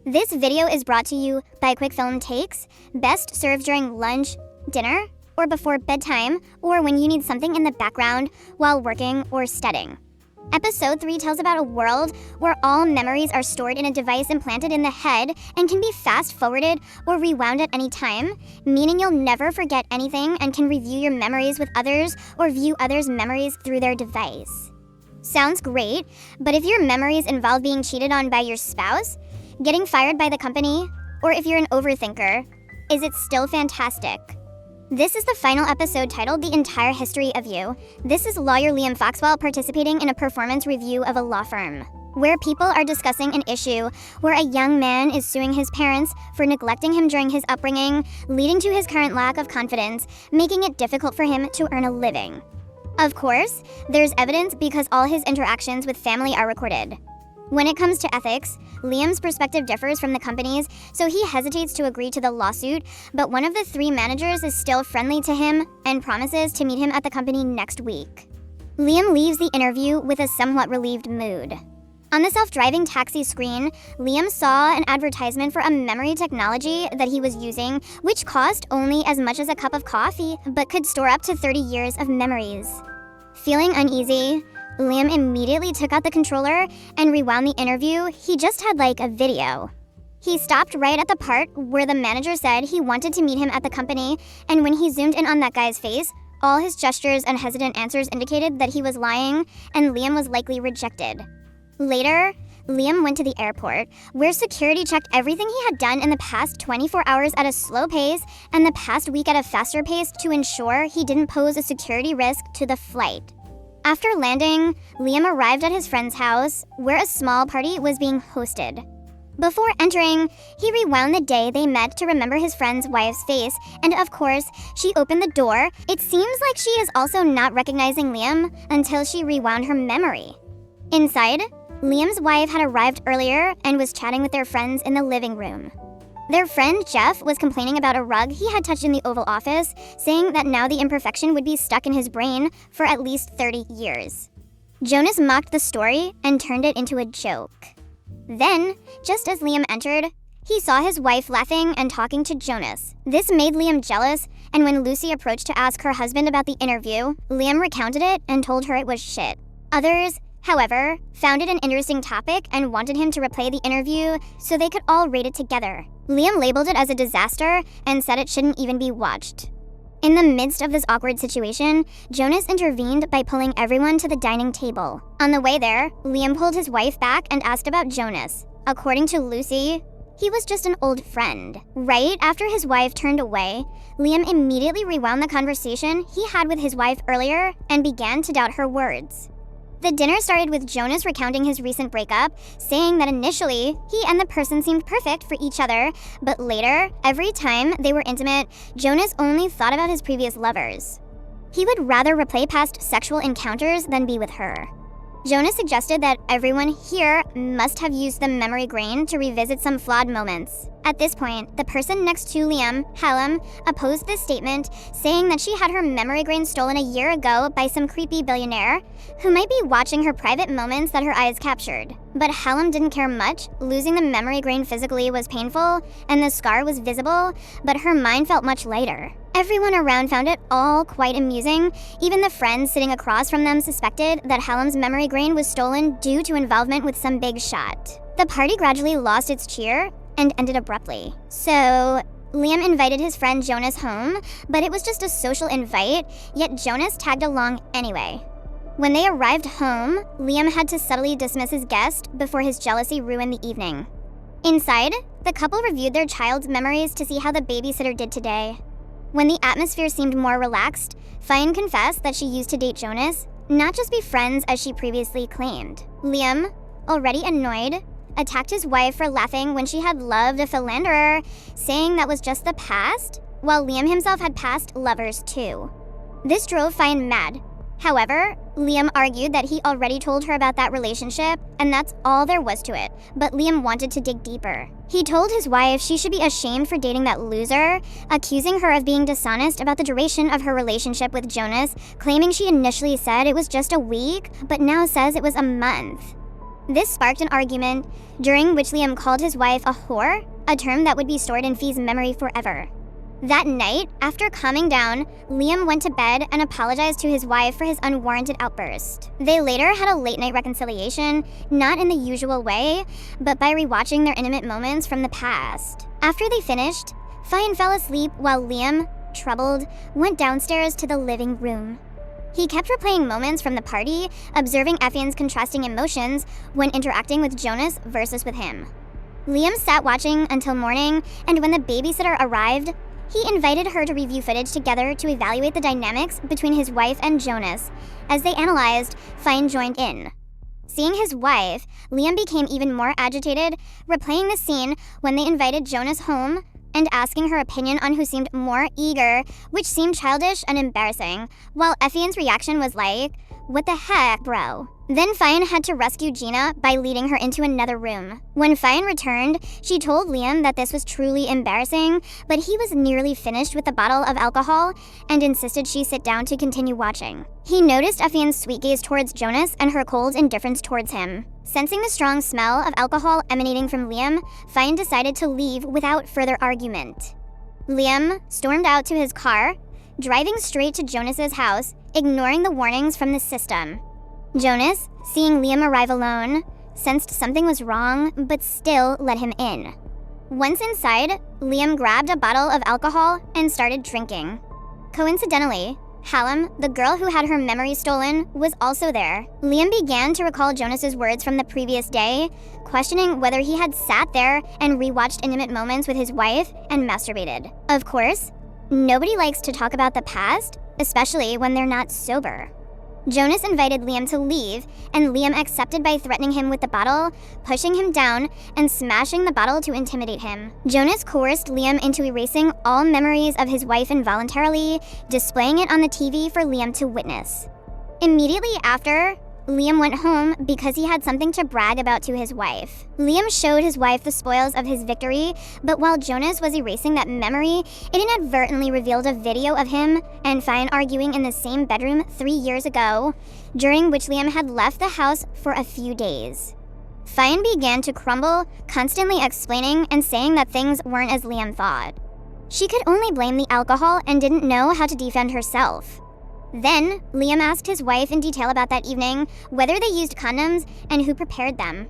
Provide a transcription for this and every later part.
This video is brought to you by Quick Film Takes, best served during lunch, dinner, or before bedtime, or when you need something in the background while working or studying. Episode 3 tells about a world where all memories are stored in a device implanted in the head and can be fast-forwarded or rewound at any time, meaning you'll never forget anything and can review your memories with others or view others' memories through their device. Sounds great, but if your memories involve being cheated on by your spouse, getting fired by the company, or if you're an overthinker, is it still fantastic? This is the final episode titled The Entire History of You. This is lawyer Liam Foxwell participating in a performance review of a law firm, where people are discussing an issue where a young man is suing his parents for neglecting him during his upbringing, leading to his current lack of confidence, making it difficult for him to earn a living. Of course, there's evidence because all his interactions with family are recorded. When it comes to ethics, Liam's perspective differs from the company's, so he hesitates to agree to the lawsuit, but one of the 3 managers is still friendly to him and promises to meet him at the company next week. Liam leaves the interview with a somewhat relieved mood. On the self-driving taxi screen, Liam saw an advertisement for a memory technology that he was using, which cost only as much as a cup of coffee, but could store up to 30 years of memories. Feeling uneasy, Liam immediately took out the controller and rewound the interview. He just had like a video. He stopped right at the part where the manager said he wanted to meet him at the company, and when he zoomed in on that guy's face, all his gestures and hesitant answers indicated that he was lying and Liam was likely rejected. Later, Liam went to the airport, where security checked everything he had done in the past 24 hours at a slow pace and the past week at a faster pace to ensure he didn't pose a security risk to the flight. After landing, Liam arrived at his friend's house, where a small party was being hosted. Before entering, he rewound the day they met to remember his friend's wife's face, and of course, she opened the door. It seems like she is also not recognizing Liam until she rewound her memory. Inside, Liam's wife had arrived earlier and was chatting with their friends in the living room. Their friend Jeff was complaining about a rug he had touched in the Oval Office, saying that now the imperfection would be stuck in his brain for at least 30 years. Jonas mocked the story and turned it into a joke. Then, just as Liam entered, he saw his wife laughing and talking to Jonas. This made Liam jealous, and when Lucy approached to ask her husband about the interview, Liam recounted it and told her it was shit. Others, however, found it an interesting topic and wanted him to replay the interview so they could all rate it together. Liam labeled it as a disaster and said it shouldn't even be watched. In the midst of this awkward situation, Jonas intervened by pulling everyone to the dining table. On the way there, Liam pulled his wife back and asked about Jonas. According to Lucy, he was just an old friend. Right after his wife turned away, Liam immediately rewound the conversation he had with his wife earlier and began to doubt her words. The dinner started with Jonas recounting his recent breakup, saying that initially, he and the person seemed perfect for each other, but later, every time they were intimate, Jonas only thought about his previous lovers. He would rather replay past sexual encounters than be with her. Jonas suggested that everyone here must have used the memory grain to revisit some flawed moments. At this point, the person next to Liam, Hallam, opposed this statement, saying that she had her memory grain stolen a year ago by some creepy billionaire who might be watching her private moments that her eyes captured. But Hallam didn't care much. Losing the memory grain physically was painful, and the scar was visible, but her mind felt much lighter. Everyone around found it all quite amusing. Even the friends sitting across from them suspected that Hallam's memory grain was stolen due to involvement with some big shot. The party gradually lost its cheer and ended abruptly. So, Liam invited his friend Jonas home, but it was just a social invite, yet Jonas tagged along anyway. When they arrived home, Liam had to subtly dismiss his guest before his jealousy ruined the evening. Inside, the couple reviewed their child's memories to see how the babysitter did today. When the atmosphere seemed more relaxed, Fine confessed that she used to date Jonas, not just be friends as she previously claimed. Liam, already annoyed, attacked his wife for laughing when she had loved a philanderer, saying that was just the past, while Liam himself had past lovers too. This drove Fine mad. However, Liam argued that he already told her about that relationship, and that's all there was to it, but Liam wanted to dig deeper. He told his wife she should be ashamed for dating that loser, accusing her of being dishonest about the duration of her relationship with Jonas, claiming she initially said it was just a week, but now says it was a month. This sparked an argument, during which Liam called his wife a whore, a term that would be stored in Fee's memory forever. That night, after calming down, Liam went to bed and apologized to his wife for his unwarranted outburst. They later had a late-night reconciliation, not in the usual way, but by rewatching their intimate moments from the past. After they finished, Fine fell asleep while Liam, troubled, went downstairs to the living room. He kept replaying moments from the party, observing Effie's contrasting emotions when interacting with Jonas versus with him. Liam sat watching until morning, and when the babysitter arrived, he invited her to review footage together to evaluate the dynamics between his wife and Jonas. As they analyzed, Fine joined in. Seeing his wife, Liam became even more agitated, replaying the scene when they invited Jonas home and asking her opinion on who seemed more eager, which seemed childish and embarrassing, while Effie's reaction was like, "What the heck, bro?" Then Fine had to rescue Gina by leading her into another room. When Fine returned, she told Liam that this was truly embarrassing, but he was nearly finished with the bottle of alcohol and insisted she sit down to continue watching. He noticed Effie's sweet gaze towards Jonas and her cold indifference towards him. Sensing the strong smell of alcohol emanating from Liam, Fine decided to leave without further argument. Liam stormed out to his car, driving straight to Jonas's house, ignoring the warnings from the system. Jonas, seeing Liam arrive alone, sensed something was wrong, but still let him in. Once inside, Liam grabbed a bottle of alcohol and started drinking. Coincidentally, Hallam, the girl who had her memory stolen, was also there. Liam began to recall Jonas's words from the previous day, questioning whether he had sat there and rewatched intimate moments with his wife and masturbated. Of course, nobody likes to talk about the past, especially when they're not sober. Jonas invited Liam to leave, and Liam accepted by threatening him with the bottle, pushing him down, and smashing the bottle to intimidate him. Jonas coerced Liam into erasing all memories of his wife involuntarily, displaying it on the TV for Liam to witness. Immediately after, Liam went home because he had something to brag about to his wife. Liam showed his wife the spoils of his victory, but while Jonas was erasing that memory, it inadvertently revealed a video of him and Fine arguing in the same bedroom 3 years ago, during which Liam had left the house for a few days. Fine began to crumble, constantly explaining and saying that things weren't as Liam thought. She could only blame the alcohol and didn't know how to defend herself. Then, Liam asked his wife in detail about that evening, whether they used condoms and who prepared them.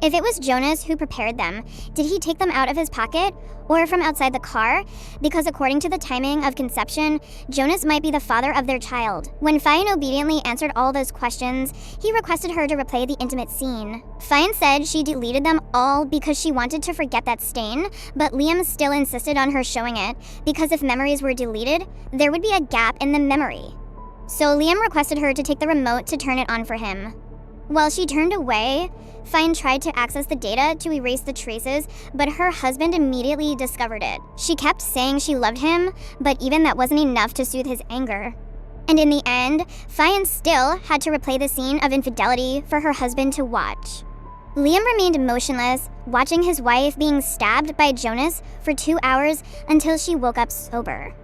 If it was Jonas who prepared them, did he take them out of his pocket or from outside the car? Because according to the timing of conception, Jonas might be the father of their child. When Fine obediently answered all those questions, he requested her to replay the intimate scene. Fine said she deleted them all because she wanted to forget that stain, but Liam still insisted on her showing it, because if memories were deleted, there would be a gap in the memory. So Liam requested her to take the remote to turn it on for him. While she turned away, Fine tried to access the data to erase the traces, but her husband immediately discovered it. She kept saying she loved him, but even that wasn't enough to soothe his anger. And in the end, Fine still had to replay the scene of infidelity for her husband to watch. Liam remained motionless, watching his wife being stabbed by Jonas for 2 hours until she woke up sober.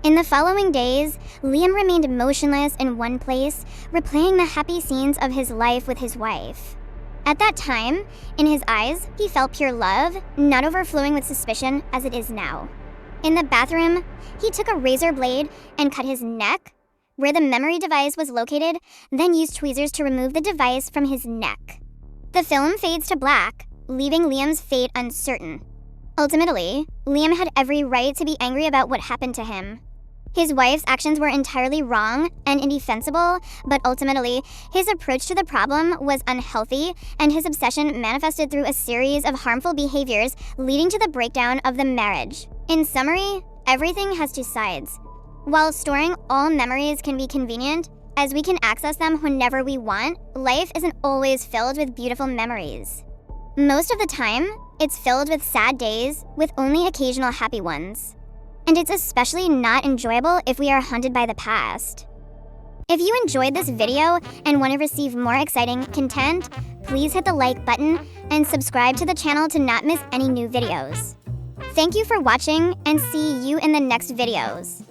In the following days, Liam remained motionless in one place, replaying the happy scenes of his life with his wife. At that time, in his eyes, he felt pure love, not overflowing with suspicion as it is now. In the bathroom, he took a razor blade and cut his neck, where the memory device was located, then used tweezers to remove the device from his neck. The film fades to black, leaving Liam's fate uncertain. Ultimately, Liam had every right to be angry about what happened to him. His wife's actions were entirely wrong and indefensible, but ultimately, his approach to the problem was unhealthy, and his obsession manifested through a series of harmful behaviors leading to the breakdown of the marriage. In summary, everything has two sides. While storing all memories can be convenient, as we can access them whenever we want, life isn't always filled with beautiful memories. Most of the time, it's filled with sad days, with only occasional happy ones. And it's especially not enjoyable if we are haunted by the past. If you enjoyed this video and want to receive more exciting content, please hit the like button and subscribe to the channel to not miss any new videos. Thank you for watching, and see you in the next videos.